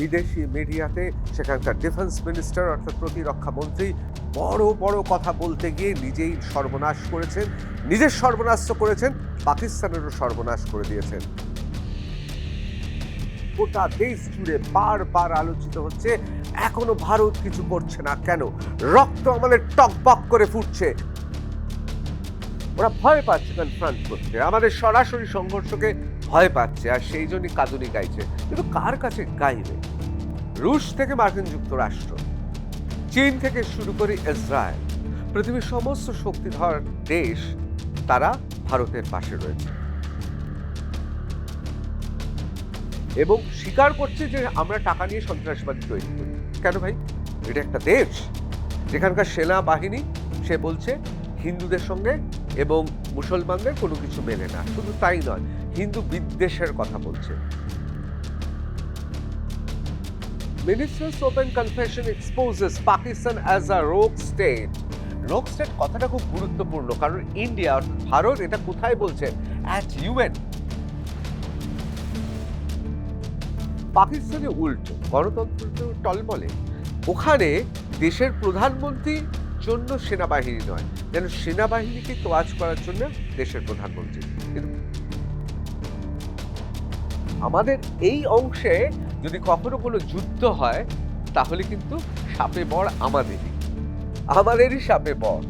বিদেশি মিডিয়াতে সেখানকার ডিফেন্স মিনিস্টার অর্থাৎ প্রতিরক্ষা মন্ত্রী বড় বড় কথা বলতে গিয়ে নিজেই সর্বনাশ করেছেন, নিজের সর্বনাশ তো করেছেন, পাকিস্তানেরও সর্বনাশ করে দিয়েছেন। গোটা দেশ জুড়ে বারবার আলোচিত হচ্ছে, এখনো ভারত কিছু করছে না কেন? রক্ত আমাদের টকবক করে ফুটছে। ওরা ভয় পাচ্ছে কনফ্রন্ট করতে, আমাদের সরাসরি সংঘর্ষকে ভয় পাচ্ছে, আর সেই জন্যই কাঁদুনি গাইছে। কিন্তু কার কাছে গাইবে? রুশ থেকে মার্কিন যুক্তরাষ্ট্র, চীন থেকে শুরু করে ইসরায়েল, পৃথিবীর সমস্ত শক্তিধর দেশ তারা ভারতের পাশে রয়েছে এবং স্বীকার করছে যে আমরা টাকা নিয়ে সন্ত্রাসবাদী তৈরি করি। কেন ভাই? এটা একটা দেশ যেখানকার সেনাবাহিনী সে বলছে হিন্দুদের সঙ্গে এবং মুসলমানদের কোনো কিছু মেলে না। শুধু তাই নয়, হিন্দু বিদ্বেষের কথা বলছে। Ministers Open Confession exposes Pakistan as a rogue state. রোগ স্টেট কথাটা খুব গুরুত্বপূর্ণ, কারণ ইন্ডিয়া ভারত এটা কোথায় বলছে? At UN. পাকিস্তানে উল্টো, গণতন্ত্র টলমলে। ওখানে দেশের প্রধানমন্ত্রীর জন্য সেনাবাহিনী নয়, যেন সেনাবাহিনীকে তোয়াজ করার জন্য দেশের প্রধানমন্ত্রী। কিন্তু আমাদের এই অংশে যদি কখনো কোনো যুদ্ধ হয় তাহলে কিন্তু সাপে বর আমাদেরই সাপে বর।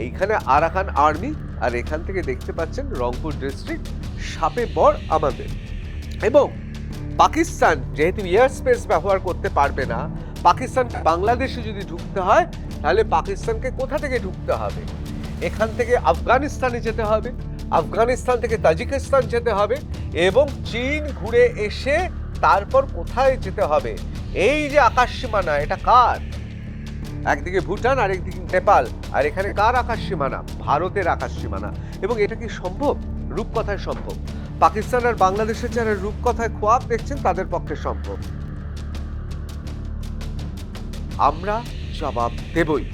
এইখানে আরাকান আর্মি, আর এখান থেকে দেখতে পাচ্ছেন রংপুর ডিস্ট্রিক্ট, সাপে বর আমাদের। এবং পাকিস্তান যেহেতু এয়ার স্পেস ব্যবহার করতে পারবে না, পাকিস্তান বাংলাদেশে যদি ঢুকতে হয় তাহলে পাকিস্তানকে কোথা থেকে ঢুকতে হবে? এখান থেকে আফগানিস্তানে যেতে হবে, আফগানিস্তান থেকে তাজিকিস্তান যেতে হবে, এবং চীন ঘুরে এসে তারপর কোথায় যেতে হবে? এই যে আকাশ সীমানা, এটা কার? একদিকে ভুটান আর একদিকে নেপাল, আর এখানে কার আকাশ সীমানা? ভারতের আকাশ সীমানা। এবং এটা কি সম্ভব? রূপকথায় সম্ভব। পাকিস্তান আর বাংলাদেশের যারা রূপকথায় খোয়াব দেখছেন তাদের পক্ষে সম্ভব। আমরা জবাব দেবই,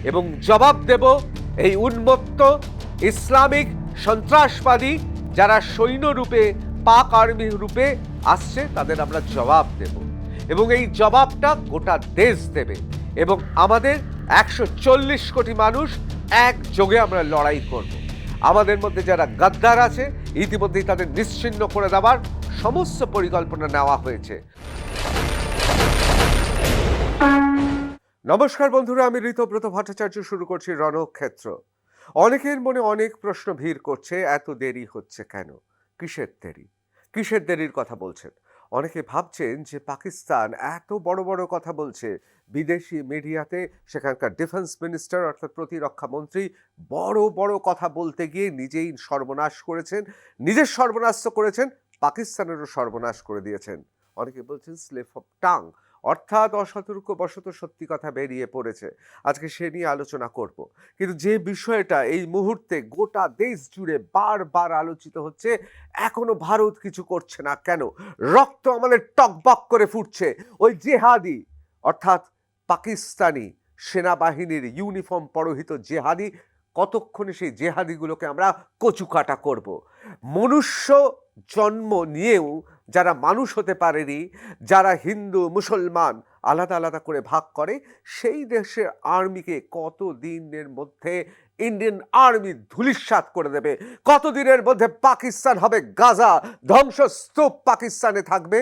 এবং জবাব দেব এই উন্মত্ত ইসলামিক সন্ত্রাসবাদী যারা সৈন্য রূপে, পাক আর্মি রূপে আসছে, তাদের আমরা জবাব দেব। এবং এই জবাবটা গোটা দেশ দেবে, এবং আমাদের 140 কোটি মানুষ একযোগে আমরা লড়াই করব। আমাদের মধ্যে যারা গাদ্দার আছে ইতিমধ্যেই তাদের নিশ্চিহ্ন করে দেওয়ার সমস্ত পরিকল্পনা নেওয়া হয়েছে। নমস্কার বন্ধুরা, আমি ঋতব্রত ভট্টাচার্য, শুরু করছি রণক্ষেত্র। অনেকের মনে অনেক প্রশ্ন ভিড় করছে, এত দেরি হচ্ছে কেন? কিসের দেরি? কিসের দেরির কথা বলছেন? অনেকে ভাবছেন যে পাকিস্তান এত বড় বড় কথা বলছে, বিদেশি মিডিয়াতে সেখানকার ডিফেন্স মিনিস্টার অর্থাৎ প্রতিরক্ষা মন্ত্রী বড় বড় কথা বলতে গিয়ে নিজেই সর্বনাশ করেছেন, নিজের সর্বনাশ তো করেছেন, পাকিস্তানেরও সর্বনাশ করে দিয়েছেন। অনেকে বলছেন স্লিপ অফ টাং, অর্থাৎ অসতর্কবশত সত্যি কথা বেরিয়ে পড়েছে। আজকে সে নিয়ে আলোচনা করব। কিন্তু যে বিষয়টা এই মুহূর্তে গোটা দেশ জুড়ে বারবার আলোচিত হচ্ছে, এখনো ভারত কিছু করছে না কেন? রক্ত আমাদের টকবক করে ফুটছে। ওই জেহাদি অর্থাৎ পাকিস্তানি সেনাবাহিনীর ইউনিফর্ম পরিহিত জেহাদি, কতক্ষণে সেই জেহাদিগুলোকে আমরা কচুকাটা করব। মনুষ্য জন্ম নিয়েও যারা মানুষ হতে পারেনি, যারা হিন্দু মুসলমান আলাদা আলাদা করে ভাগ করে, সেই দেশের আর্মিকে কতদিনের মধ্যে ইন্ডিয়ান আর্মি ধূলিসাৎ করে দেবে। কতদিনের মধ্যে পাকিস্তান হবে গাজা, ধ্বংসস্তূপ পাকিস্তানে থাকবে,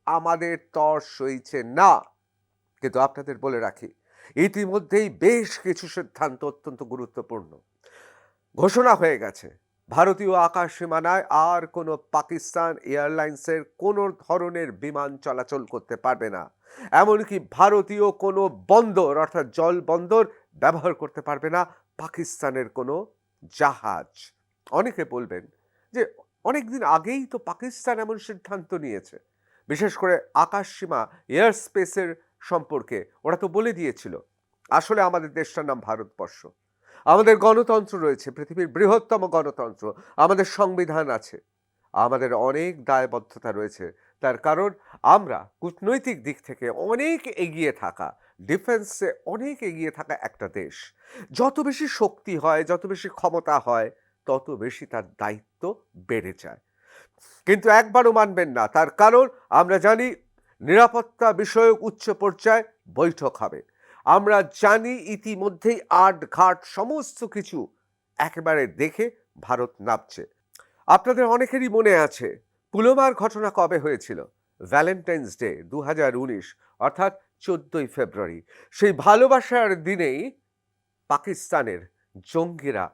আমাদের তর সইছে না। কিন্তু আপনাদের বলে রাখি, ইতিমধ্যেই বেশ কিছু সিদ্ধান্ত অত্যন্ত গুরুত্বপূর্ণ ঘোষণা হয়ে গেছে। ভারতীয় আকাশ সীমানায় আর কোনো পাকিস্তান এয়ারলাইন্সের কোনো ধরনের বিমান চলাচল করতে পারবে না। এমনকি ভারতীয় কোনো বন্দর অর্থাৎ জল বন্দর ব্যবহার করতে পারবে না পাকিস্তানের কোনো জাহাজ। অনেকে বলবেন যে অনেকদিন আগেই তো পাকিস্তান এমন সিদ্ধান্ত নিয়েছে, বিশেষ করে আকাশ সীমা এয়ার স্পেসের সম্পর্কে ওরা তো বলে দিয়েছিল। আসলে আমাদের দেশটার নাম ভারতবর্ষ, আমাদের গণতন্ত্র রয়েছে, পৃথিবীর বৃহত্তম গণতন্ত্র, আমাদের সংবিধান আছে, আমাদের অনেক দায়বদ্ধতা রয়েছে। তার কারণ আমরা কূটনৈতিক দিক থেকে অনেক এগিয়ে থাকা, ডিফেন্সে অনেক এগিয়ে থাকা একটা দেশ। যত বেশি শক্তি হয়, যত বেশি ক্ষমতা হয়, তত বেশি তার দায়িত্ব বেড়ে যায়। কিন্তু একবারও মানবেন না, তার কারণ আমরা জানি নিরাপত্তা বিষয়ক উচ্চ পর্যায়ে বৈঠক হবে। আমরা জানি ইতিমধ্যেই আটঘাট সমস্ত কিছু একেবারে দেখে ভারত নামছে। আপনাদের অনেকেরই মনে আছে পুলওয়ামার ঘটনা কবে হয়েছিল? ভ্যালেন্টাইন্স ডে 2019, অর্থাৎ 14ই ফেব্রুয়ারি। সেই ভালোবাসার দিনেই পাকিস্তানের জঙ্গিরা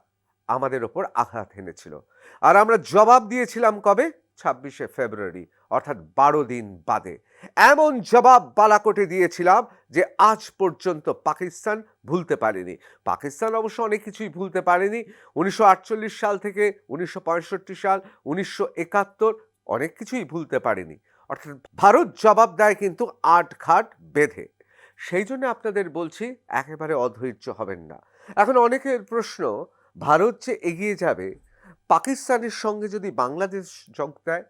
আমাদের ওপর আঘাত এনেছিল, আর আমরা জবাব দিয়েছিলাম কবে? 26শে ফেব্রুয়ারি, অর্থাৎ 12 দিন বাদে। এমন জবাব বালাকোটে দিয়েছিলাম যে আজ পর্যন্ত পাকিস্তান ভুলতে পারেনি। পাকিস্তান অবশ্য অনেক কিছুই ভুলতে পারেনি। 1948 সাল থেকে 1965 সাল, 1971, অনেক কিছুই ভুলতে পারেনি। অর্থাৎ ভারত জবাব দেয় কিন্তু আটঘাট বেঁধে। সেই জন্য আপনাদের বলছি, একেবারে অধৈর্য হবেন না। এখন অনেকের প্রশ্ন, ভারত যে এগিয়ে যাবে, পাকিস্তানের সঙ্গে যদি বাংলাদেশ যোগ দেয়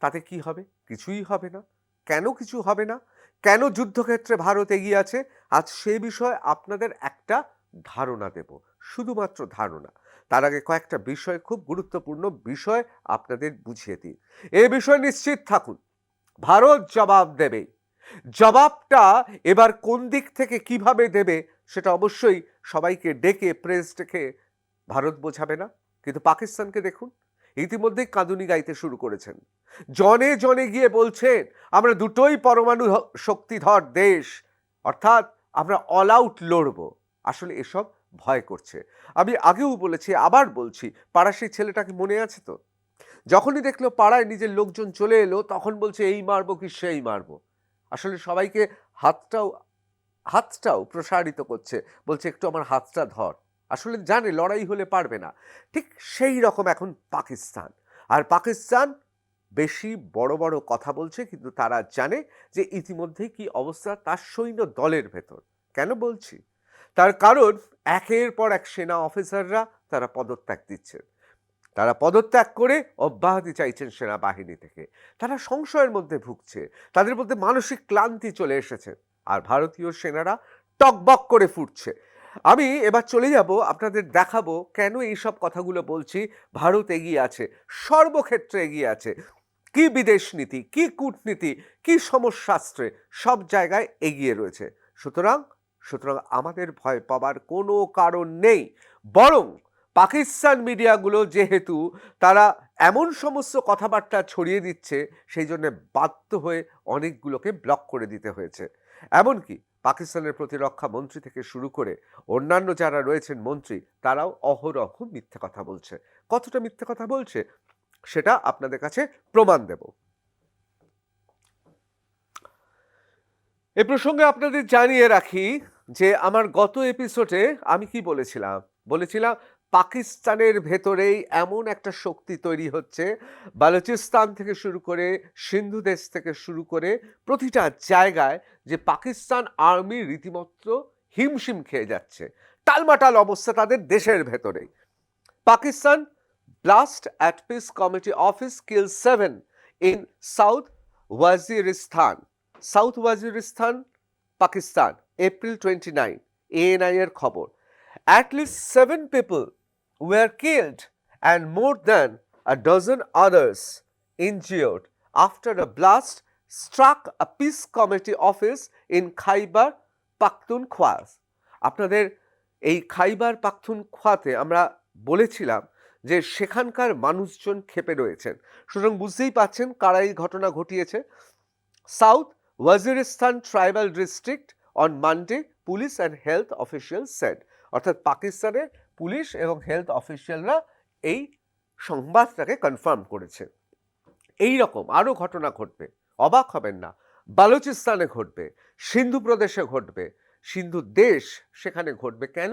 তাতে কি হবে? কিছুই হবে না। কেন কিছু হবে না? কেন যুদ্ধক্ষেত্রে ভারত এগিয়ে আছে? আজ সে বিষয়ে আপনাদের একটা ধারণা দেব, শুধুমাত্র ধারণা। তার আগে কয়েকটা বিষয়, খুব গুরুত্বপূর্ণ বিষয় আপনাদের বুঝিয়ে দিই। এ বিষয়ে নিশ্চিত থাকুন, ভারত জবাব দেবে। জবাবটা এবার কোন দিক থেকে কিভাবে দেবে সেটা অবশ্যই সবাইকে ডেকে, প্রেস ডেকে ভারত বোঝাবে না। কিন্তু পাকিস্তানকে দেখুন, ইতিমধ্যেই কাঁদুনি গাইতে শুরু করেছেন। জনে জনে গিয়ে বলছেন আমরা দুটোই পরমাণু শক্তিধর দেশ, অর্থাৎ আমরা অল আউট লড়ব। আসলে এসব ভয় করছে। আমি আগেও বলেছি, আবার বলছি, পাড়ার সেই ছেলেটাকে মনে আছে তো? যখনই দেখলো পাড়ায় নিজের লোকজন চলে এলো, তখন বলছে এই মারবো কি সেই মারবো। আসলে সবাইকে হাতটাও হাতটাও প্রসারিত করছে, বলছে একটু আমার হাতটা ধর। আসলে জানে লড়াই হলে পারবে না। ঠিক সেই রকম এখন পাকিস্তান। আর পাকিস্তান বেশি বড় বড় কথা বলছে, কিন্তু তারা জানে যে ইতিমধ্যেই কি অবস্থা তার সৈন্য দলের ভেতর। কেন বলছি? তার কারণ একের পর এক সেনা অফিসাররা তারা পদত্যাগ দিচ্ছেন। তারা পদত্যাগ করে অব্যাহতি চাইছেন সেনাবাহিনী থেকে। তারা সংশয়ের মধ্যে ভুগছে, তাদের মধ্যে মানসিক ক্লান্তি চলে এসেছে। আর ভারতীয় সেনারা টকবক করে ফুটছে। আমি এবার চলে যাব, আপনাদের দেখাবো কেন এইসব কথাগুলো বলছি। ভারত এগিয়ে আছে, সর্বক্ষেত্রে এগিয়ে আছে। কি বিদেশ নীতি, কি কূটনীতি, কি সমাজশাস্ত্রে, সব জায়গায় এগিয়ে রয়েছে। সুতরাং সুতরাং আমাদের ভয় পাবার কোনো কারণ নেই। বরং পাকিস্তান মিডিয়াগুলো যেহেতু তারা এমন সমস্ত কথাবার্তা ছড়িয়ে দিচ্ছে, সেই জন্য বাধ্য হয়ে অনেকগুলোকে ব্লক করে দিতে হয়েছে। এমনকি পাকিস্তানের প্রতিরক্ষা মন্ত্রী থেকে শুরু করে অন্যান্য যারা রয়েছেন মন্ত্রী, তারাও অহরহ মিথ্যে কথা বলছে। কতটা মিথ্যে কথা বলছে সেটা আপনাদের কাছে প্রমাণ দেব। এ প্রসঙ্গে আপনাদের জানিয়ে রাখি যে আমার গত এপিসোডে আমি কি বলেছিলাম? বলেছিলাম পাকিস্তানের ভেতরেই এমন একটা শক্তি তৈরি হচ্ছে, বালুচিস্তান থেকে শুরু করে, সিন্ধু দেশ থেকে শুরু করে প্রতিটা জায়গায়, যে পাকিস্তান আর্মি রীতিমতো হিমশিম খেয়ে যাচ্ছে। টালমাটাল অবস্থা তাদের দেশের ভেতরেই। Pakistan blast at Peace Committee office kills 7 in South Waziristan. South Waziristan, Pakistan, April 29. ANI এর খবর। At least 7 people were killed and more than a dozen others injured after a blast struck a Peace Committee office in Khyber Pakhtunkhwa. আপনাদের এই খাইবার পাখতুনখোয়াতে আমরা বলেছিলাম যে সেখানকার মানুষজন ক্ষেপে রয়েছেন। সুতরাং বুঝতেই পাচ্ছেন কারা এই ঘটনা ঘটিয়েছে। South Waziristan tribal district on Monday, police and health official said. অর্থাৎ পাকিস্তানের পুলিশ এবং হেলথ অফিসিয়ালরা এই সংবাদটাকে কনফার্ম করেছে। এই রকম আরও ঘটনা ঘটবে, অবাক হবেন না। বালুচিস্তানে ঘটবে, সিন্ধু প্রদেশে ঘটবে, সিন্ধু দেশ সেখানে ঘটবে। কেন?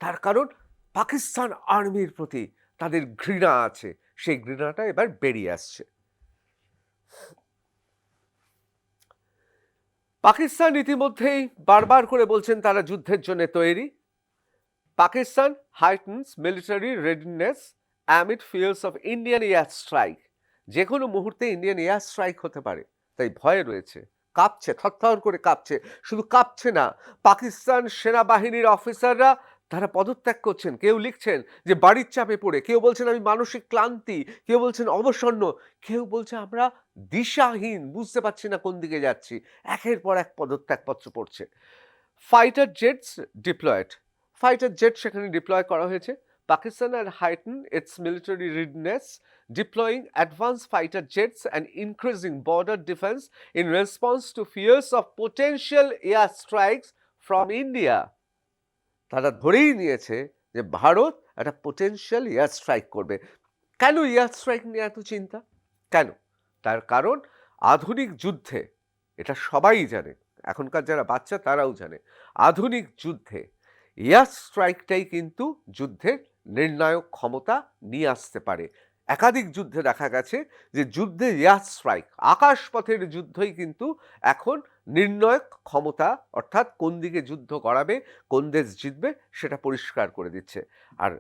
তার কারণ পাকিস্তান আর্মির প্রতি তাদের ঘৃণা আছে, সেই ঘৃণাটা এবার বেরিয়ে আসছে। পাকিস্তান ইতিমধ্যেই বারবার করে বলছেন তারা যুদ্ধের জন্য তৈরি। Pakistan heightens military readiness amid fears of Indian air strike. যে কোনো মুহূর্তে ইন্ডিয়ান এয়ার স্ট্রাইক হতে পারে, তাই ভয়ে রয়েছে, কাঁপছে, থরথর করে কাঁপছে। শুধু কাঁপছে না, পাকিস্তান সেনাবাহিনীর অফিসাররা তারা পদত্যাগ করছেন, কেউ লিখছেন যে বাড়ির চাপে পড়ে, কেউ বলছেন আমি মানসিক ক্লান্তি, কেউ বলছেন অবসন্ন, কেউ বলছে আমরা দিশাহীন, বুঝতে পারছি না কোন দিকে যাচ্ছি। একের পর এক পদত্যাগপত্র পড়ছে। Fighter jets diploid, fighter jet সেখানে ডিপ্লয় করা হয়েছে। Pakistan had heightened its military readiness, deploying advanced fighter jets and increasing border defense in response to fears of potential air strikes from India. তারা ধরেই নিয়েছে যে ভারত একটা পোটেনশিয়াল এয়ার স্ট্রাইক করবে। কেন এয়ার স্ট্রাইক নিয়ে এত চিন্তা? কেন? তার কারণ আধুনিক যুদ্ধে, এটা সবাই জানে, এখনকার যারা বাচ্চা তারাও জানে, আধুনিক যুদ্ধে এয়ার স্ট্রাইকটাই কিন্তু যুদ্ধের নির্ণায়ক ক্ষমতা নিয়ে আসতে পারে। একাধিক যুদ্ধে দেখা গেছে যে যুদ্ধে এয়ার স্ট্রাইক, আকাশপথের যুদ্ধই কিন্তু এখন নির্ণায়ক ক্ষমতা, অর্থাৎ কোন দিকে যুদ্ধ করাবে, কোন দেশ জিতবে সেটা পরিষ্কার করে দিচ্ছে। আর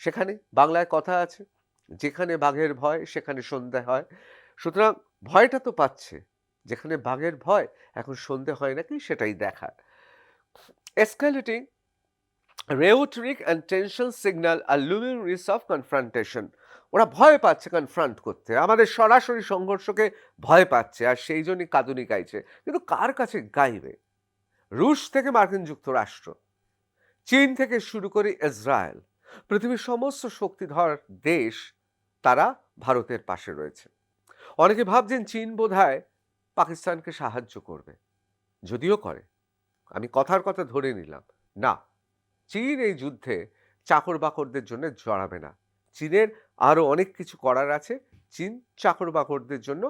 সেখানে বাংলায় কথা আছে, যেখানে বাঘের ভয় সেখানে সন্ধে হয়। সুতরাং ভয়টা তো পাচ্ছে, যেখানে বাঘের ভয় এখন সন্ধে হয় নাকি সেটাই দেখার। এসকালেটিং rhetoric and tension signal a looming risk of confrontation. ওরা ভয় পাচ্ছে কনফ্রন্ট করতে, আমাদের সরাসরি সংঘর্ষকে ভয় পাচ্ছে, আর সেই জন্যই কাঁদুনি গাইছে। কিন্তু কার কাছে গাইবে? রুশ থেকে মার্কিন যুক্তরাষ্ট্র, চীন থেকে শুরু করে ইসরায়েল, পৃথিবীর সমস্ত শক্তিধর দেশ তারা ভারতের পাশে রয়েছে। অনেকে ভাবছেন চীন বোধহয় পাকিস্তানকে সাহায্য করবে, যদিও করে, আমি কথার কথা ধরে নিলাম না, চীন এই যুদ্ধে চাকর বাকরদের জন্য জড়াবে না। চীনের আরো অনেক কিছু করার আছে, চীন চাকর বাকরদের জন্য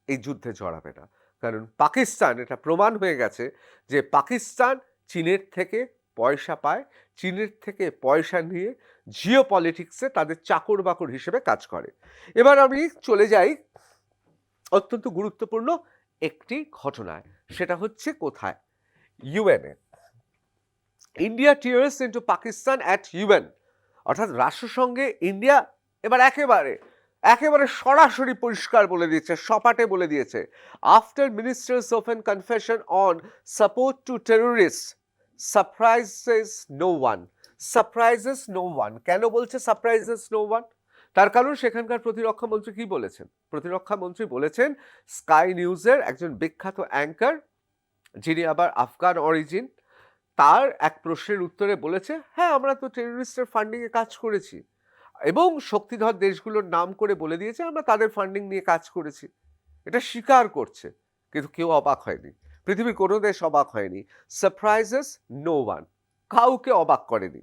এই যুদ্ধে জড়াবে না। কারণ পাকিস্তান, এটা প্রমাণ হয়ে গেছে যে পাকিস্তান চীনের থেকে পয়সা পায়, চীনের থেকে পয়সা নিয়ে জিও পলিটিক্সে তাদের চাকর বাকর হিসেবে কাজ করে। এবার আমি চলে যাই অত্যন্ত গুরুত্বপূর্ণ একটি ঘটনায়, সেটা হচ্ছে কোথায়? UNA. India tears into Pakistan at UN, অর্থাৎ রাষ্ট্রসংঘে ইন্ডিয়া এবার একেবারে একেবারে সরাসরি পরিষ্কার বলে দিয়েছে, সপাটে বলে দিয়েছে, after ministers open confession on support to terrorist surprises no one, surprises no one. কেন বলছে সারপ্রাইজেস নো ওয়ান? তার কারণ সেখানকার প্রতিরক্ষা মন্ত্রী কি বলেছেন? প্রতিরক্ষা মন্ত্রী বলেছেন, স্কাই নিউজের একজন বিখ্যাত অ্যাঙ্কার, যিনি আবার আফগান অরিজিন, তার এক প্রশ্নের উত্তরে বলেছে, হ্যাঁ আমরা তো টেররিস্টের ফান্ডিংয়ে কাজ করেছি, এবং শক্তিধর দেশগুলোর নাম করে বলে দিয়েছে আমরা তাদের ফান্ডিং নিয়ে কাজ করেছি। এটা স্বীকার করছে, কিন্তু কেউ অবাক হয়নি, পৃথিবীর কোনো দেশ অবাক হয়নি। সারপ্রাইজেস নো ওয়ান, কাউকে অবাক করেনি।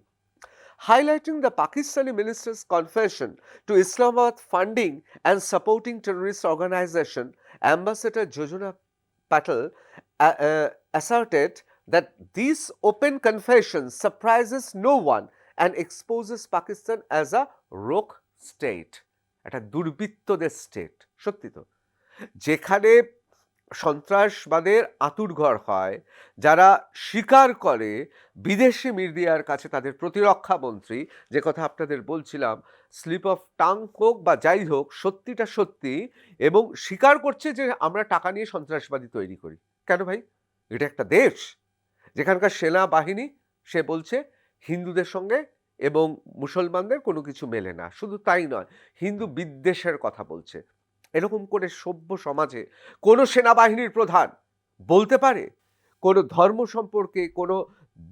Highlighting the Pakistani minister's confession to Islamabad funding and supporting terrorist organization, Ambassador Jojona Patel asserted that this open confession surprises no one and exposes Pakistan as a rogue state, একটা দুর্বৃত্তদের state. সত্যি তো, যেখানে সন্ত্রাসবাদের আঁতুড়ঘর হয়, যারা স্বীকার করে বিদেশি মিডিয়ার কাছে তাদের প্রতিরক্ষা মন্ত্রী, যে কথা আপনাদের বলছিলাম, স্লিপ অফ টাং হোক বা যাই হোক, সত্যিটা সত্যি, এবং স্বীকার করছে যে আমরা টাকা নিয়ে সন্ত্রাসবাদী তৈরি করি। কেন ভাই? এটা একটা দেশ যেখানকার সেনাবাহিনী, সে বলছে হিন্দুদের সঙ্গে এবং মুসলমানদের কোনো কিছু মেলে না। শুধু তাই নয়, হিন্দু বিদ্বেষের কথা বলছে। এরকম করে সভ্য সমাজে কোনো সেনাবাহিনীর প্রধান বলতে পারে কোনো ধর্ম সম্পর্কে, কোনো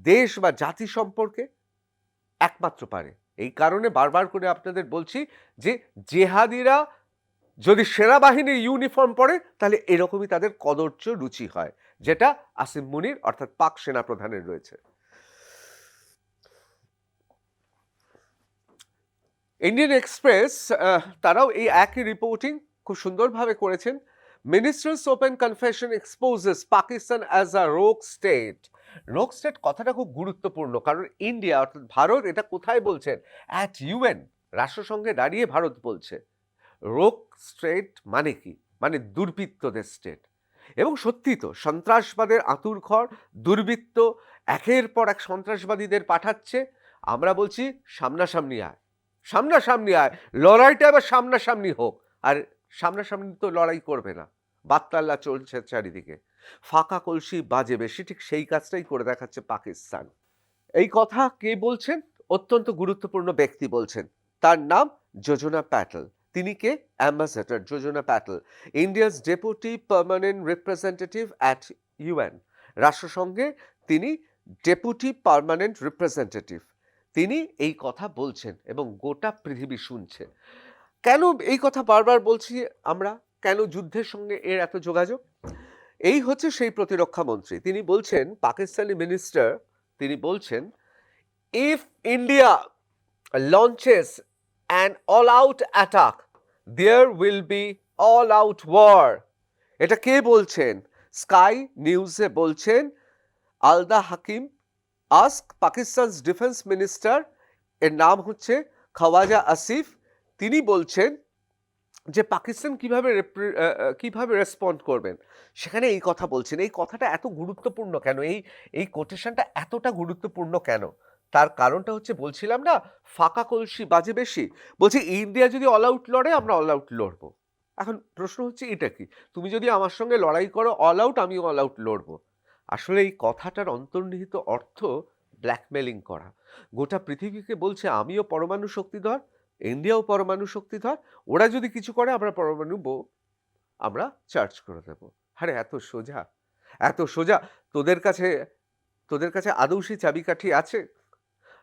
দেশ বা জাতি সম্পর্কে? একমাত্র পারে। এই কারণে বারবার করে আপনাদের বলছি যে জেহাদিরা যদি সেনাবাহিনীর ইউনিফর্ম পরে তাহলে এরকমই তাদের কদর্য রুচি হয়, যেটা আসিম মুনির অর্থাৎ পাক সেনা প্রধানের রয়েছে। ইন্ডিয়ান এক্সপ্রেস তারাও এই একই রিপোর্টিং খুব সুন্দরভাবে করেছেন। Ministers open confession exposes Pakistan as a রোগ স্টেট। রোগ স্টেট কথাটা খুব গুরুত্বপূর্ণ, কারণ ইন্ডিয়া অর্থাৎ ভারত এটা কোথায় বলছেন? অ্যাট ইউএন, রাষ্ট্রসংঘে দাঁড়িয়ে ভারত বলছে। রোগ স্টেট মানে কি? মানে দুর্বৃত্তদের স্টেট। এবং সত্যি তো, সন্ত্রাসবাদের আঁতুড়ঘর, দুর্বৃত্ত একের পর এক সন্ত্রাসবাদীদের পাঠাচ্ছে। আমরা বলছি সামনাসামনি আয়, সামনাসামনি আয়, লড়াইটা এবার সামনাসামনি হোক। আর সামনাসামনি তো লড়াই করবে না, বাত্তাল্লা চলছে চারিদিকে, ফাঁকা কলসি বাজে বেশি, ঠিক সেই কাজটাই করে দেখাচ্ছে পাকিস্তান। এই কথা কে বলছেন? অত্যন্ত গুরুত্বপূর্ণ ব্যক্তি বলছেন। তার নাম যোজনা প্যাটেল। তিনি কে? Ambassador Yojna Patel, India's deputy permanent representative at UN. রাষ্ট্রসংঘে তিনি ডেপুটি পার্মানেন্ট রিপ্রেজেন্টেটিভ। তিনি এই কথা বলছেন এবং গোটা পৃথিবী শুনছে। কেন এই কথা বারবার বলছি আমরা? কেন যুদ্ধের সঙ্গে এর এত যোগাযোগ? এই হচ্ছে সেই প্রতিরক্ষা মন্ত্রী। তিনি বলছেন, পাকিস্তানি মিনিস্টার, তিনি বলছেন, if India launches an all-out attack, there will be all-out war. এটা কে বলছেন? স্কাই নিউজে বলছেন আলদা হাকিম আস্ক পাকিস্তানস ডিফেন্স মিনিস্টার, এর নাম হচ্ছে খাওয়াজা আসিফ। তিনি বলছেন যে পাকিস্তান কিভাবে রেসপন্ড করবেন, সেখানে এই কথা বলছেন। এই কথাটা এত গুরুত্বপূর্ণ কেন? এই কোটেশনটা এতটা গুরুত্বপূর্ণ কেন? তার কারণটা হচ্ছে, বলছিলাম না, ফাঁকা কলসি বাজে বেশি। বলছে ইন্ডিয়া যদি অল আউট লড়ে, আমরা অল আউট লড়বো। এখন প্রশ্ন হচ্ছে এটা কি? তুমি যদি আমার সঙ্গে লড়াই করো অল আউট, আমি অল আউট লড়বো। আসলে এই কথাটার অন্তর্নিহিত অর্থ ব্ল্যাকমেলিং করা। গোটা পৃথিবীকে বলছে আমিও পরমাণু শক্তিধর, ইন্ডিয়াও পরমাণু শক্তিধর, ওরা যদি কিছু করে আমরা পরমাণু আমরা চার্জ করে দেব। আরে এত সোজা, এত সোজা। তোদের কাছে আদৌ সেই চাবিকাঠি আছে?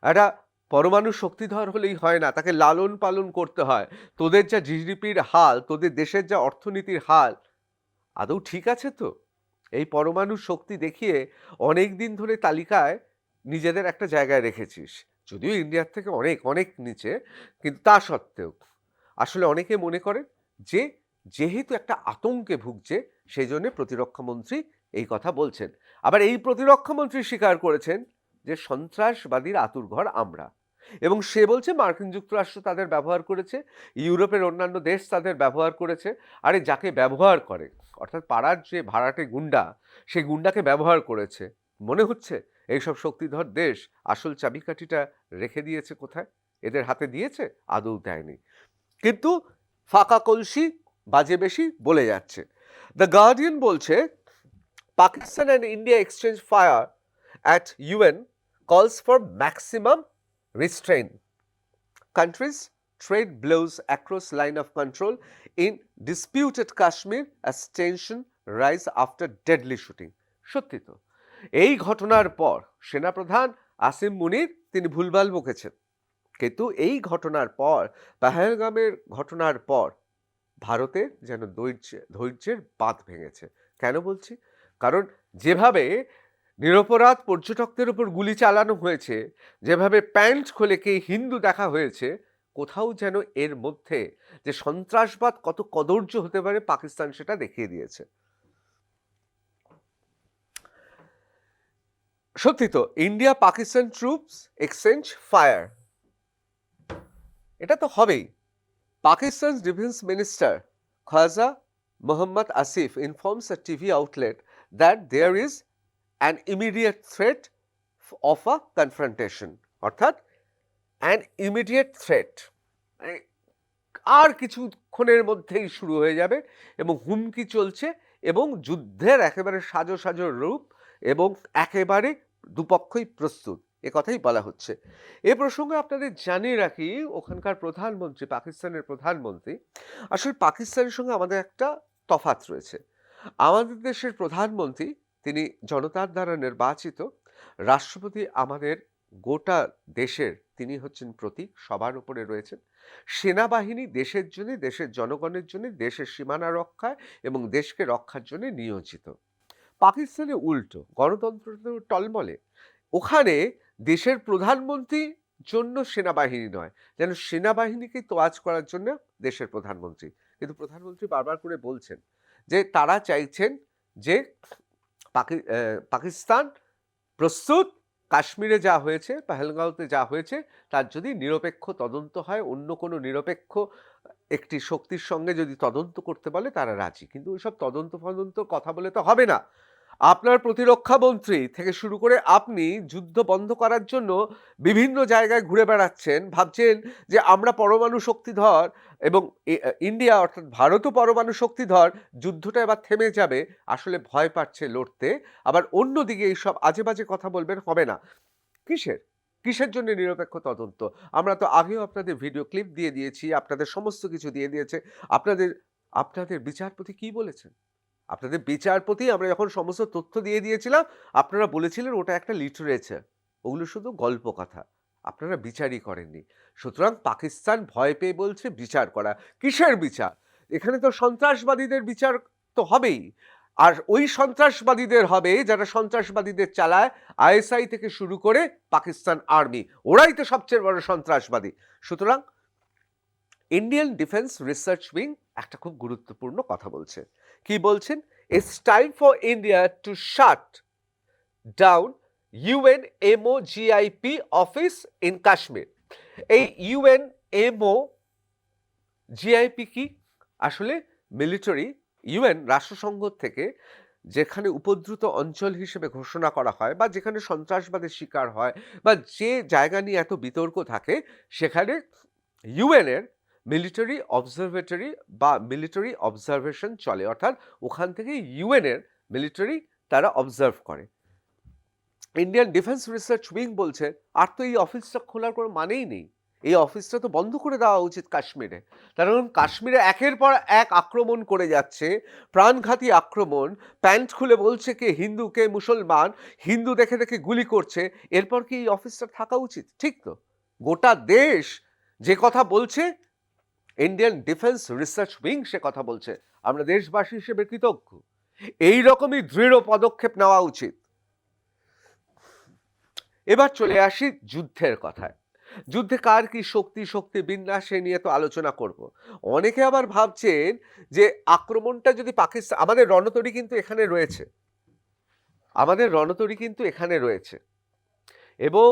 একটা পরমাণু শক্তিধর হলেই হয় না, তাকে লালন পালন করতে হয়। তোদের যা জিডিপির হাল, তোদের দেশের যা অর্থনীতির হাল, আদৌ ঠিক আছে তো? এই পরমাণু শক্তি দেখিয়ে অনেক দিন ধরে তালিকায় নিজেদের একটা জায়গায় রেখেছিস, যদিও ইন্ডিয়ার থেকে অনেক অনেক নিচে, কিন্তু তা সত্ত্বেও আসলে অনেকে মনে করেন যে যেহেতু একটা আতঙ্কে ভুগছে, সেই জন্য প্রতিরক্ষা মন্ত্রী এই কথা বলছেন। আবার এই প্রতিরক্ষা মন্ত্রী স্বীকার করেছেন যে সন্ত্রাসবাদীর আতুরঘর আমরা, এবং সে বলছে মার্কিন যুক্তরাষ্ট্র তাদের ব্যবহার করেছে, ইউরোপের অন্যান্য দেশ তাদের ব্যবহার করেছে। আরে যাকে ব্যবহার করে, অর্থাৎ পাড়ার যে ভাড়াটে গুন্ডা, সেই গুন্ডাকে ব্যবহার করেছে। মনে হচ্ছে এইসব শক্তিধর দেশ আসল চাবিকাঠিটা রেখে দিয়েছে কোথায়? এদের হাতে দিয়েছে? আদৌ দেয়নি। কিন্তু ফাঁকা কলসি বাজে বেশি বলে যাচ্ছে। দ্য গার্ডিয়ান বলছে Pakistan and India exchange fire at UN কলস for maximum restraint. Countries trade blows across line of control in disputed Kashmir as tension rise after deadly shooting. সত্যি তো, এই ঘটনার পর সেনাপ্রধান আসিম মুনির তিনি ভুলভাল বকেছেন, কিন্তু এই ঘটনার পর, পেহেলগামের ঘটনার পর, ভারতের যেন ধৈর্যের বাঁধ ভেঙেছে। কেন বলছি? কারণ যেভাবে নিরপরাধ পর্যটকদের উপর গুলি চালানো হয়েছে, যেভাবে প্যান্ট খুলে কে হিন্দু দেখা হয়েছে, কোথাও যেন এর মধ্যে যে সন্ত্রাসবাদ কত কদর্য হতে পারে পাকিস্তান সেটা দেখিয়ে দিয়েছে। সত্যি তো, India Pakistan troops exchange fire, এটা তো হবেই। পাকিস্তান's defense minister Khwaja Mohammad Asif informs a TV outlet that there is an immediate threat of a confrontation, অর্থাৎ an immediate threat, আর কিছুক্ষণের মধ্যেই শুরু হয়ে যাবে, এবং হুমকি চলছে, এবং যুদ্ধের একেবারে সাজো সাজো রূপ, এবং একেবারে দুপক্ষই প্রস্তুত, এ কথাই বলা হচ্ছে। এ প্রসঙ্গে আপনাদের জানিয়ে রাখি, ওখানকার প্রধানমন্ত্রী, পাকিস্তানের প্রধানমন্ত্রী, আসলে পাকিস্তানের সঙ্গে আমাদের একটা তফাৎ রয়েছে। আমাদের দেশের প্রধানমন্ত্রী তিনি জনতার দ্বারা নির্বাচিত, রাষ্ট্রপতি আমাদের গোটা দেশের, তিনি হচ্ছেন প্রতীক, সবার উপরে রয়েছেন। সেনাবাহিনী দেশের জন্য, দেশের জনগণের জন্য, দেশের সীমানা রক্ষায় এবং দেশকে রক্ষার জন্য নিয়োজিত। পাকিস্তানে উল্টো, গণতন্ত্র টলমলে। ওখানে দেশের প্রধানমন্ত্রী জন্য সেনাবাহিনী নয়, যেন সেনাবাহিনীকে তোয়াজ করার জন্য দেশের প্রধানমন্ত্রী। কিন্তু প্রধানমন্ত্রী বারবার করে বলছেন যে তারা চাইছেন যে পাকিস্তান প্রস্তুত, কাশ্মীরে যা হয়েছে, পেহেলগাঁওতে যা হয়েছে, তার যদি নিরপেক্ষ তদন্ত হয়, অন্য কোনো নিরপেক্ষ একটি শক্তির সঙ্গে যদি তদন্ত করতে বলে, তারা রাজি। কিন্তু ওইসব তদন্ত কথা বলে তো হবে না। আপনার প্রতিরক্ষা মন্ত্রী থেকে শুরু করে আপনি যুদ্ধ বন্ধ করার জন্য বিভিন্ন জায়গায় ঘুরে বেড়াচ্ছেন, ভাবছেন যে আমরা পরমাণু শক্তিধর, এবং ইন্ডিয়া অর্থাৎ ভারতও পরমাণু শক্তিধর, যুদ্ধটা এবার থেমে যাবে। আসলে ভয় পাচ্ছে লড়তে। আবার অন্যদিকে এইসব আজে বাজে কথা বলবেন, হবে না। কিসের? কিসের জন্য নিরপেক্ষ তদন্ত? আমরা তো আগেও আপনাদের ভিডিও ক্লিপ দিয়ে দিয়েছি, আপনাদের সমস্ত কিছু দিয়ে দিয়েছে। আপনাদের আপনাদের বিচারপতি কি বলেছেন? আপনাদের বিচারপতি আমরা যখন সমস্ত তথ্য দিয়ে দিয়েছিলাম, আপনারা বলেছিলেন ওটা একটা লিটারেচার। ওগুলো শুধু গল্প কথা। আপনারা বিচারই করেননি। সুতরাং পাকিস্তান ভয় পেয়ে বলছে বিচার করা। কিসের বিচার? এখানে তো সন্ত্রাসবাদীদের বিচার তো হবেই। আর ওই সন্ত্রাসবাদীদের হবে যারা সন্ত্রাসবাদীদের চালায়, আইএসআই থেকে শুরু করে পাকিস্তান আর্মি। ওরাই তো সবচেয়ে বড় সন্ত্রাসবাদী। সুতরাং ইন্ডিয়ান ডিফেন্স রিসার্চ উইং একটা খুব গুরুত্বপূর্ণ কথা বলছে। কি বলছেন? It's time for India to shut down UNMOGIP office in Kashmir. এই ইউএনএমও জিআইপি কি? আসলে মিলিটারি ইউএন রাষ্ট্রসংঘ থেকে যেখানে উপদ্রুত অঞ্চল হিসেবে ঘোষণা করা হয় বা যেখানে সন্ত্রাসবাদের শিকার হয় বা যে জায়গা নিয়ে এত বিতর্ক থাকে, সেখানে ইউএনের মিলিটারি অবজারভেটরি বা মিলিটারি অবজারভেশন চলে, অর্থাৎ ওখান থেকে ইউএনের মিলিটারি তারা অবজার্ভ করে। ইন্ডিয়ান ডিফেন্স রিসার্চ উইং বলছে আর তো এই অফিসটা খোলার কোনো মানেই নেই, এই অফিসটা তো বন্ধ করে দেওয়া উচিত কাশ্মীরে। তার কারণ কাশ্মীরে একের পর এক আক্রমণ করে যাচ্ছে, প্রাণঘাতী আক্রমণ। প্যান্ট খুলে বলছে কে হিন্দু কে মুসলমান, হিন্দু দেখে দেখে গুলি করছে। এরপর কি এই অফিসটা থাকা উচিত? ঠিক তো? গোটা দেশ যে কথা বলছে, ইন্ডিয়ান ডিফেন্স রিসার্চ উইং সে কথা বলছে। আমরা দেশবাসী হিসেবে কৃতজ্ঞ। এই রকমই দৃঢ় পদক্ষেপ নেওয়া উচিত। এবার চলে আসি যুদ্ধের কথায়। যুদ্ধে কার কি শক্তি বিন্যাস সে নিয়ে তো আলোচনা করব। অনেকে আবার ভাবছেন যে আক্রমণটা যদি পাকিস্তান, আমাদের রণতরী কিন্তু এখানে রয়েছে, আমাদের রণতরী কিন্তু এখানে রয়েছে, এবং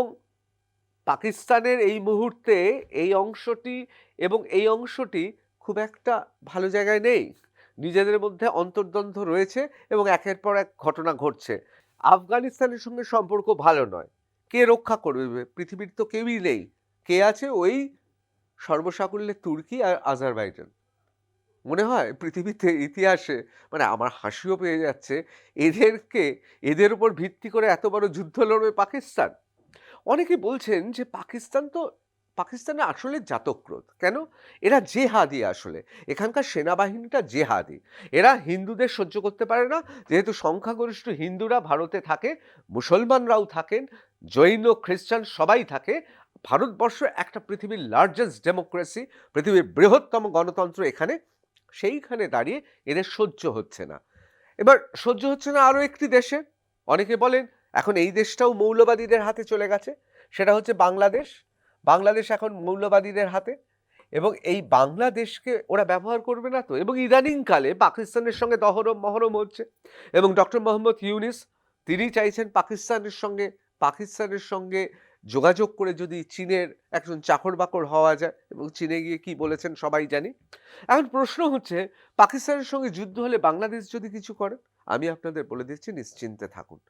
পাকিস্তানের এই মুহূর্তে এই অংশটি এবং এই অংশটি খুব একটা ভালো জায়গায় নেই। নিজেদের মধ্যে অন্তর্দ্বন্দ্ব রয়েছে এবং একের পর এক ঘটনা ঘটছে। আফগানিস্তানের সঙ্গে সম্পর্ক ভালো নয়। কে রক্ষা করবে? পৃথিবীর তো কেউই নেই। কে আছে? ওই সর্বসাকুল্যে তুর্কি আর আজারবাইজান। মনে হয় পৃথিবীতে ইতিহাসে, মানে আমার হাসিও পেয়ে যাচ্ছে, এদের উপর ভিত্তি করে এত বড় যুদ্ধ লড়বে পাকিস্তান। অনেকে বলছেন যে পাকিস্তানে আসলে জাতক্রোধ কেন? এরা জেহাদি, আসলে এখানকার সেনাবাহিনীটা জেহাদি। এরা হিন্দুদের সহ্য করতে পারে না, যেহেতু সংখ্যাগরিষ্ঠ হিন্দুরা ভারতে থাকে, মুসলমানরাও থাকেন, জৈন খ্রিস্টান সবাই থাকে। ভারতবর্ষ একটা পৃথিবীর লার্জেস্ট ডেমোক্রেসি, পৃথিবীর বৃহত্তম গণতন্ত্র এখানে। সেইখানে দাঁড়িয়ে এদের সহ্য হচ্ছে না। এবার সহ্য হচ্ছে না আরো একটি দেশে। অনেকে বলেন এখন এই দেশটাও মৌলবাদীদের হাতে চলে গেছে, সেটা হচ্ছে বাংলাদেশ। বাংলাদেশ এখন মৌলবাদীদের হাতে, এবং এই বাংলাদেশকে ওরা ব্যবহার করবে না তো। এবং ইদানিংকালে পাকিস্তানের সঙ্গে দহরম মহরম হচ্ছে, এবং ডক্টর মোহাম্মদ ইউনিস তিনি চাইছেন পাকিস্তানের সঙ্গে যোগাযোগ করে যদি চীনের একজন চাকর বাকর হওয়া যায়, এবং চীনে গিয়ে কি বলেছেন সবাই জানি। এখন প্রশ্ন হচ্ছে পাকিস্তানের সঙ্গে যুদ্ধ হলে বাংলাদেশ যদি কিছু করে, আমি আপনাদের বলে দিচ্ছি নিশ্চিন্তে থাকুন।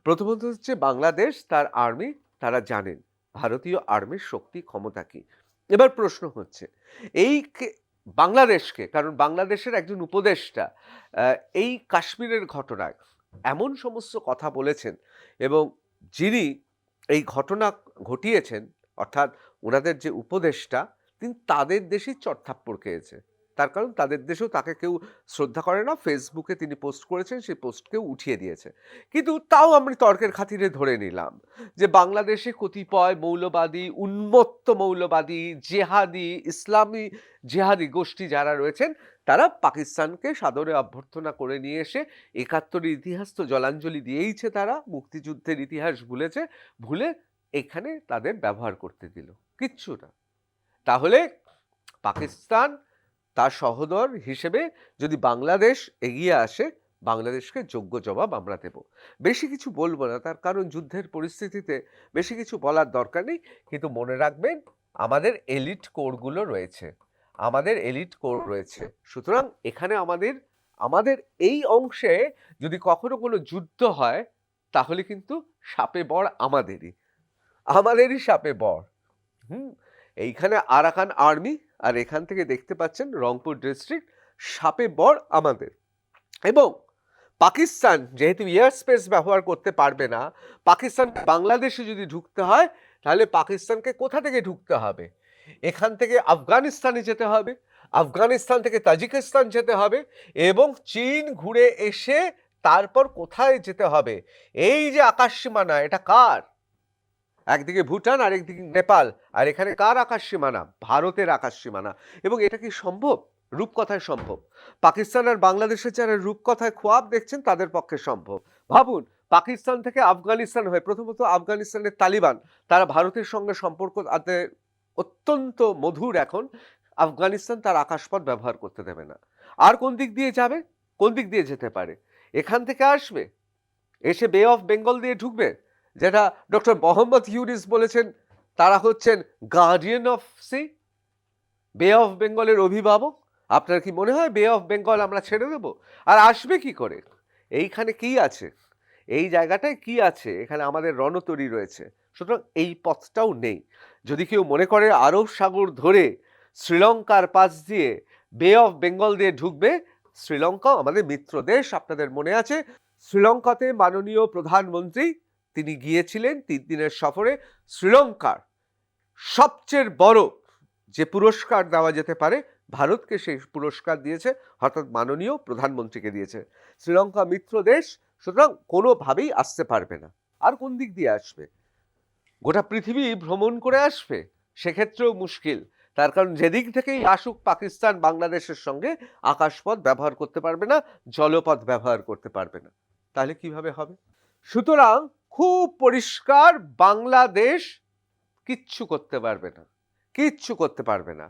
প্রথমত হচ্ছে বাংলাদেশ তার আর্মি, তারা জানেন ভারতীয় আর্মির শক্তি ক্ষমতা কি। এবার প্রশ্ন হচ্ছে এই বাংলাদেশকে, কারণ বাংলাদেশের একজন উপদেষ্টা এই কাশ্মীরের ঘটনায় এমন সমস্ত কথা বলেছেন, এবং যিনি এই ঘটনা ঘটিয়েছেন, অর্থাৎ ওনাদের যে উপদেষ্টা, তিনি তাদের দেশেই চড়থাপ্পড় খেয়েছে। তার কারণ তাদের দেশেও তাকে কেউ শ্রদ্ধা করে না। ফেসবুকে তিনি পোস্ট করেছেন, সেই পোস্টকেও উঠিয়ে দিয়েছে। কিন্তু তাও আমি তর্কের খাতিরে ধরে নিলাম যে বাংলাদেশে কতিপয় মৌলবাদী, উন্মত্ত মৌলবাদী, জেহাদি, ইসলামী জেহাদি গোষ্ঠী যারা রয়েছেন, তারা পাকিস্তানকে সাদরে অভ্যর্থনা করে নিয়ে এসে ৭১-এর ইতিহাস তো জলাঞ্জলি দিয়েইছে, তারা মুক্তিযুদ্ধের ইতিহাস ভুলে এখানে তাদের ব্যবহার করতে দিল, কিচ্ছু না। তাহলে পাকিস্তান তার সহোদর হিসেবে যদি বাংলাদেশ এগিয়ে আসে, বাংলাদেশকে যোগ্য জবাব আমরা দেব। বেশি কিছু বলবো না, তার কারণ যুদ্ধের পরিস্থিতিতে বেশি কিছু বলার দরকার নেই। কিন্তু মনে রাখবেন আমাদের এলিট কোরগুলো রয়েছে, আমাদের এলিট কোর রয়েছে। সুতরাং এখানে আমাদের এই অংশে যদি কখনো কোনো যুদ্ধ হয়, তাহলে কিন্তু সাপে বর আমাদেরই সাপে বর। এইখানে আরাকান আর্মি, আর এখান থেকে দেখতে পাচ্ছেন রংপুর ডিস্ট্রিক্ট, সাপে বর আমাদের। এবং পাকিস্তান যেহেতু এয়ার স্পেস ব্যবহার করতে পারবে না, পাকিস্তান বাংলাদেশে যদি ঢুকতে হয় তাহলে পাকিস্তানকে কোথা থেকে ঢুকতে হবে? এখান থেকে আফগানিস্তানে যেতে হবে, আফগানিস্তান থেকে তাজিকিস্তান যেতে হবে এবং চীন ঘুরে এসে তারপর কোথায় যেতে হবে? এই যে আকাশ সীমানা, এটা কার? একদিকে ভুটান আর একদিকে নেপাল, আর এখানে কার আকাশ সীমানা? ভারতের আকাশ সীমানা। এবং এটা কি সম্ভব? রূপকথায় সম্ভব। পাকিস্তান আর বাংলাদেশের যারা রূপকথায় খোয়াব দেখছেন তাদের পক্ষে সম্ভব। ভাবুন, পাকিস্তান থেকে আফগানিস্তান হয়ে, প্রথমত আফগানিস্তানের তালিবান, তারা ভারতের সঙ্গে সম্পর্ক অত্যন্ত মধুর এখন। আফগানিস্তান তার আকাশপথ ব্যবহার করতে দেবে না। আর কোন দিক দিয়ে যাবে? কোন দিক দিয়ে যেতে পারে? এখান থেকে আসবে, এসে বে অফ বেঙ্গল দিয়ে ঢুকবে, যেটা ডক্টর মোহাম্মদ ইউনুস বলেছেন তারা হচ্ছেন গার্ডিয়ান অফ সি, বে অফ বেঙ্গলের অভিভাবক। আপনার কি মনে হয় বে অফ বেঙ্গল আমরা ছেড়ে দেব? আর আসবে কি করে? এইখানে কি আছে? এই জায়গাটায় কি আছে? এখানে আমাদের রণতরী রয়েছে, সুতরাং এই পথটাও নেই। যদি কেউ মনে করে আরব সাগর ধরে শ্রীলঙ্কার পাশ দিয়ে বে অফ বেঙ্গল দিয়ে ঢুকবে, শ্রীলঙ্কা আমাদের মিত্র দেশ। আপনাদের মনে আছে শ্রীলঙ্কাতে মাননীয় প্রধানমন্ত্রী তিনি গিয়েছিলেন 3 দিনের সফরে। শ্রীলঙ্কার সবচেয়ে বড় যে পুরস্কার দেওয়া যেতে পারে, ভারতকে সেই পুরস্কার দিয়েছে, অর্থাৎ মাননীয় প্রধানমন্ত্রীকে দিয়েছে। শ্রীলঙ্কা মিত্র দেশ, সুতরাং কোনোভাবেই আসতে পারবে না। আর কোন দিক দিয়ে আসবে? গোটা পৃথিবী ভ্রমণ করে আসবে, সেক্ষেত্রেও মুশকিল। তার কারণ যেদিক থেকেই আসুক পাকিস্তান বাংলাদেশের সঙ্গে আকাশপথ ব্যবহার করতে পারবে না, জলপথ ব্যবহার করতে পারবে না। তাহলে কিভাবে হবে? সুতরাং খুব পরিষ্কার, বাংলাদেশ কিচ্ছু করতে পারবে না, কিচ্ছু করতে পারবে না।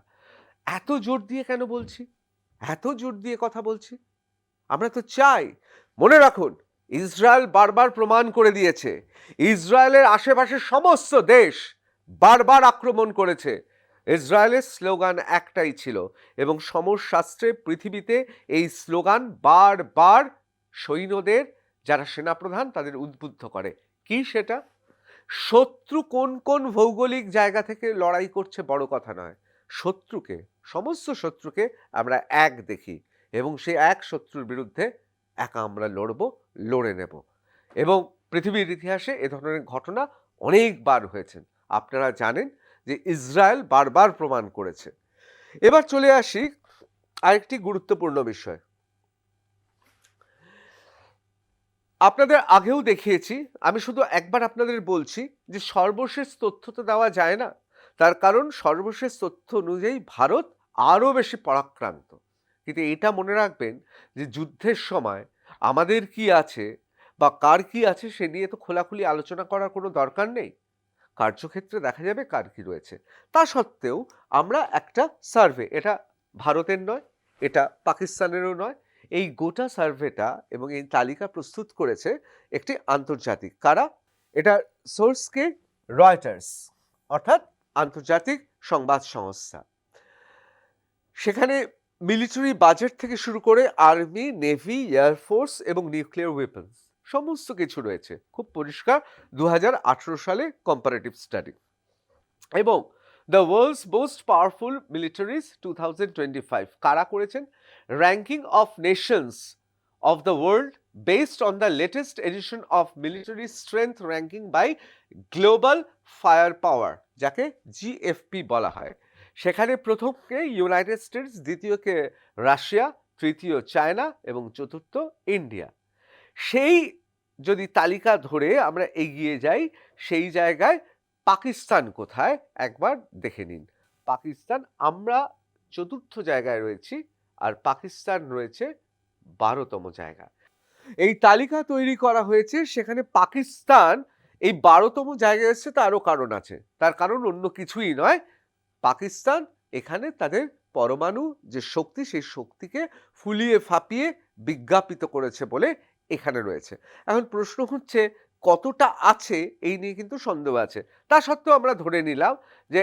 এত জোর দিয়ে কেন বলছি? এত জোর দিয়ে কথা বলছি? আমরা তো চাই। মনে রাখুন, ইসরায়েল বারবার প্রমাণ করে দিয়েছে, ইসরায়েলের আশেপাশের সমস্ত দেশ বারবার আক্রমণ করেছে। ইসরায়েলের স্লোগান একটাই ছিল, এবং সমরশাস্ত্রে পৃথিবীতে এই স্লোগান বারবার সৈন্যদের, যারা সেনাপ্রধান, তাদের উদ্বুদ্ধ করে। কি সেটা? শত্রু কোন কোন ভৌগোলিক জায়গা থেকে লড়াই করছে বড় কথা নয়, শত্রুকে, সমস্ত শত্রুকে আমরা এক দেখি এবং সেই এক শত্রুর বিরুদ্ধে একা আমরা লড়ব, লড়ে নেব। এবং পৃথিবীর ইতিহাসে এ ধরনের ঘটনা অনেকবার হয়েছে। আপনারা জানেন যে ইসরায়েল বারবার প্রমাণ করেছে। এবার চলে আসি আরেকটি গুরুত্বপূর্ণ বিষয়। আপনাদের আগেও দেখিয়েছি, আমি শুধু একবার আপনাদের বলছি যে সর্বশেষ তথ্য তো দেওয়া যায় না। তার কারণ সর্বশেষ তথ্য অনুযায়ী ভারত আরও বেশি পরাক্রান্ত। কিন্তু এটা মনে রাখবেন যে যুদ্ধের সময় আমাদের কি আছে বা কার কি আছে সে নিয়ে তো খোলাখুলি আলোচনা করার কোনো দরকার নেই। কার্যক্ষেত্রে দেখা যাবে কার কি রয়েছে। তা সত্ত্বেও আমরা একটা সার্ভে, এটা ভারতের নয়, এটা পাকিস্তানেরও নয়, এই গোটা সার্ভেটা এবং এই তালিকা প্রস্তুত করেছে একটি আন্তর্জাতিক, কারা? এটা সোর্সকে রয়টার্স, অর্থাৎ আন্তর্জাতিক সংবাদ সংস্থা। সেখানে মিলিটারি বাজেট থেকে শুরু করে আর্মি, নেভি, এয়ারফোর্স এবং নিউক্লিয়ার ওয়েপন্স সমস্ত কিছু রয়েছে, খুব পরিষ্কার। 2018 সালে কম্পারেটিভ স্টাডি। এবং the world's most powerful militaries 2025 কারা করেছেন? Ranking of nations of the world based on the latest edition of military strength ranking by Global Firepower, যাকে জিএফপি বলা হয়। সেখানে প্রথমকে ইউনাইটেড স্টেটস, দ্বিতীয়কে রাশিয়া, তৃতীয় চায়না এবং চতুর্থ ইন্ডিয়া। সেই যদি তালিকা ধরে আমরা এগিয়ে যাই, সেই জায়গায় পাকিস্তান কোথায় একবার দেখে নিন। পাকিস্তান, আমরা চতুর্থ জায়গায় রয়েছি আর পাকিস্তান রয়েছে 12তম জায়গায়। এই তালিকা তৈরি করা হয়েছে, সেখানে পাকিস্তান এই 12তম জায়গায় এসেছে, তারও কারণ আছে। তার কারণ অন্য কিছুই নয়, পাকিস্তান এখানে তাদের পরমাণু যে শক্তি, সেই শক্তিকে ফুলিয়ে ফাঁপিয়ে বিজ্ঞাপিত করেছে বলে এখানে রয়েছে। এখন প্রশ্ন হচ্ছে কতটা আছে, এই নিয়ে কিন্তু সন্দেহ আছে। তা সত্ত্বেও আমরা ধরে নিলাম যে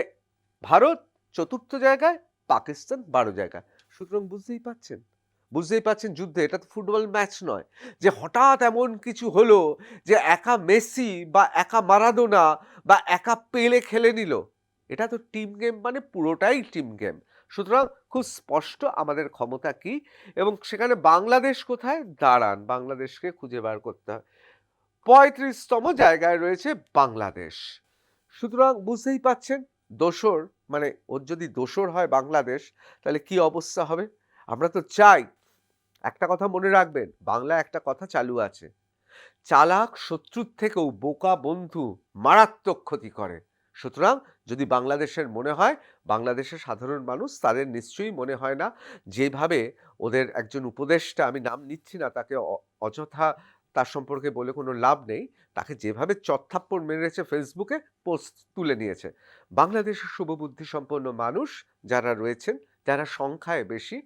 ভারত চতুর্থ জায়গায়, পাকিস্তান 12 জায়গায়। সুতরাং বুঝতেই পাচ্ছেন যুদ্ধে, এটা তো ফুটবল ম্যাচ নয় যে হঠাৎ এমন কিছু হলো যে একা মেসি বা একা মারাদোনা বা একা পেলে খেলে নিল। এটা তো টিম গেম, মানে পুরোটাই টিম গেম। সুতরাং খুব স্পষ্ট আমাদের ক্ষমতা কি এবং সেখানে বাংলাদেশ কোথায় দাঁড়ান, বাংলাদেশকে খুঁজে বার করতে হয়। ৩৫তম জায়গায় রয়েছে বাংলাদেশ। সুতরাং বুঝতেই পাচ্ছেন দোসর, মানে ওর যদি দোসর হয় বাংলাদেশ, তাহলে কি অবস্থা হবে। আমরা তো চাই, একটা কথা মনে রাখবেন, বাংলায় একটা কথা চালু আছে, চালাক শত্রুর থেকেও বোকা বন্ধু মারাত্মক ক্ষতি করে। সুতরাং যদি বাংলাদেশের মনে হয়, বাংলাদেশের সাধারণ মানুষ, তাদের নিশ্চয়ই মনে হয় না যেভাবে ওদের একজন উপদেষ্টা, আমি নাম নিচ্ছি না, তাকে অযথা তার সম্পর্কে বলে কোনো লাভ নেই, তাকে যেভাবে চত্থাপ্পড় মেরেছে, ফেসবুকে পোস্ট তুলে নিয়েছে। বাংলাদেশের শুভবুদ্ধি সম্পন্ন মানুষ যারা রয়েছেন, যারা সংখ্যায় বেশি,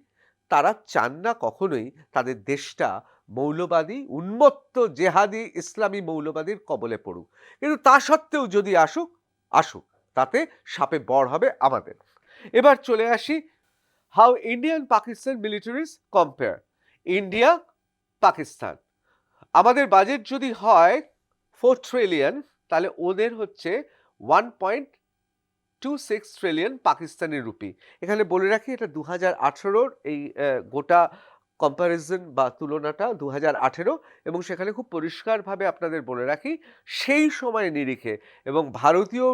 তারা চান না কখনোই তাদের দেশটা মৌলবাদী, উন্মত্ত জেহাদি ইসলামী মৌলবাদীর কবলে পড়ুক। কিন্তু তা সত্ত্বেও যদি আসুক, আসুক, তাতে সাপে বর হবে আমাদের। এবার চলে আসি, how Indian Pakistan militaries compare. India Pakistan, আমাদের বাজেট যদি হয় 4 ট্রিলিয়ন, তাহলে ওদের হচ্ছে 1.26 ট্রিলিয়ন পাকিস্তানি রুপি। এখানে বলে রাখি, এটা 2018-র এই গোটা কম্প্যারিজন বা তুলনাটা 2018, এবং সেখানে খুব পরিষ্কারভাবে আপনাদের বলে রাখি সেই সময় নিরিখে, এবং ভারতীয়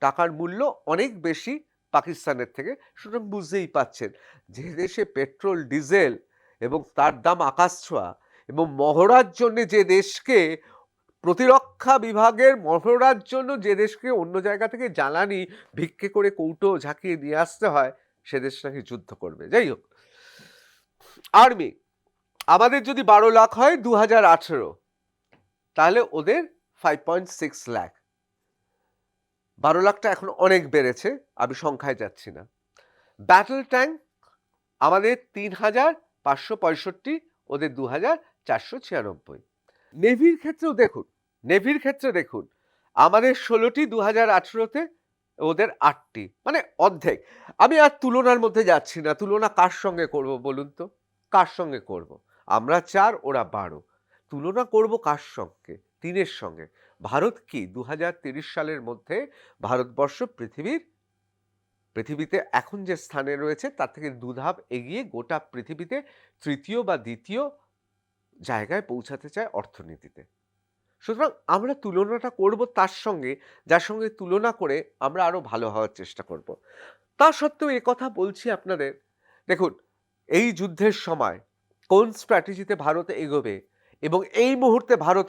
টাকার মূল্য অনেক বেশি পাকিস্তানের থেকে। সুতরাং বুঝতেই পাচ্ছেন যে দেশে পেট্রোল ডিজেল এবং তার দাম আকাশ ছোঁয়া, এবং মহড়ার জন্য যে দেশকে, প্রতিরক্ষা বিভাগের মহড়ার জন্য যে দেশকে অন্য জায়গা থেকে জ্বালানি ভিক্ষে করে কৌটো ঝাঁকিয়ে নিয়ে আসতে হয়, সে দেশ নাকি যুদ্ধ করবে। যাই হোক, আর্মি আমাদের যদি 12 লাখ হয় 2018, তাহলে ওদের 5.6 লাখ। 12 লাখটা এখন অনেক বেড়েছে, আমি সংখ্যায় যাচ্ছি না। ব্যাটল ট্যাঙ্ক আমাদের 3,565, ওদের 2,496। নেভির ক্ষেত্রেও দেখুন, নেভির ক্ষেত্রে দেখুন, আমাদের 16টি 2018-তে, ওদের 8টি, মানে অর্ধেক। আমি আর তুলনার মধ্যে যাচ্ছি না, তুলনা কার সঙ্গে করব বলুন তো, কার সঙ্গে করব? আমরা 4, ওরা 12, তুলনা করব কার সঙ্গে? 3-এর সঙ্গে। ভারত কি 2030 সালের মধ্যে ভারতবর্ষ পৃথিবীতে এখন যে স্থানে রয়েছে তার থেকে 2 ধাপ এগিয়ে গোটা পৃথিবীতে তৃতীয় বা দ্বিতীয় জায়গায় পৌঁছাতে চায় অর্থনীতিতে। সুতরাং আমরা তুলনাটা করব তার সঙ্গে, যার সঙ্গে তুলনা করে আমরা আরো ভালো হওয়ার চেষ্টা করব। তা সত্ত্বেও কথা বলছি আপনাদের, দেখুন এই যুদ্ধের সময় কোন স্ট্র্যাটেজিতে ভারত এগোবে এবং এই মুহূর্তে ভারত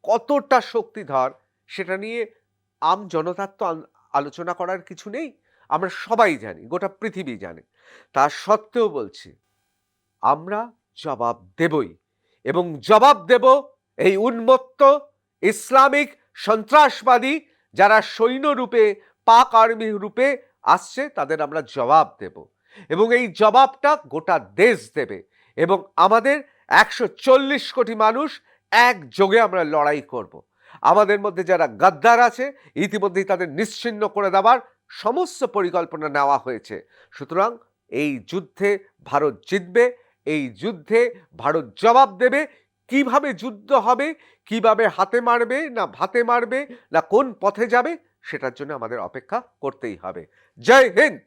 কতটা শক্তিধর, সেটা নিয়ে আম জনতার তো আলোচনা করার কিছু নেই, আমরা সবাই জানি, গোটা পৃথিবী জানে। তা সত্ত্বেও বলছি, আমরা জবাব দেবই, এবং জবাব দেব এই উন্মত্ত ইসলামিক সন্ত্রাসবাদী যারা সৈন্য রূপে, পাক আর্মি রূপে আসছে, তাদের আমরা জবাব দেব, এবং এই জবাবটা গোটা দেশ দেবে, এবং আমাদের 140 কোটি মানুষ একযোগে আমরা লড়াই করব। আমাদের মধ্যে যারা গাদ্দার আছে, ইতিমধ্যেই তাদের নিশ্চিহ্ন করে দেওয়ার সমস্ত পরিকল্পনা নেওয়া হয়েছে। সুতরাং এই যুদ্ধে ভারত জিতবে, এই যুদ্ধে ভারত জবাব দেবে। কিভাবে যুদ্ধ হবে, কিভাবে হাতে মারবে না ভাতে মারবে না কোন পথে যাবে, সেটার জন্য আমাদের অপেক্ষা করতেই হবে। জয় হিন্দ।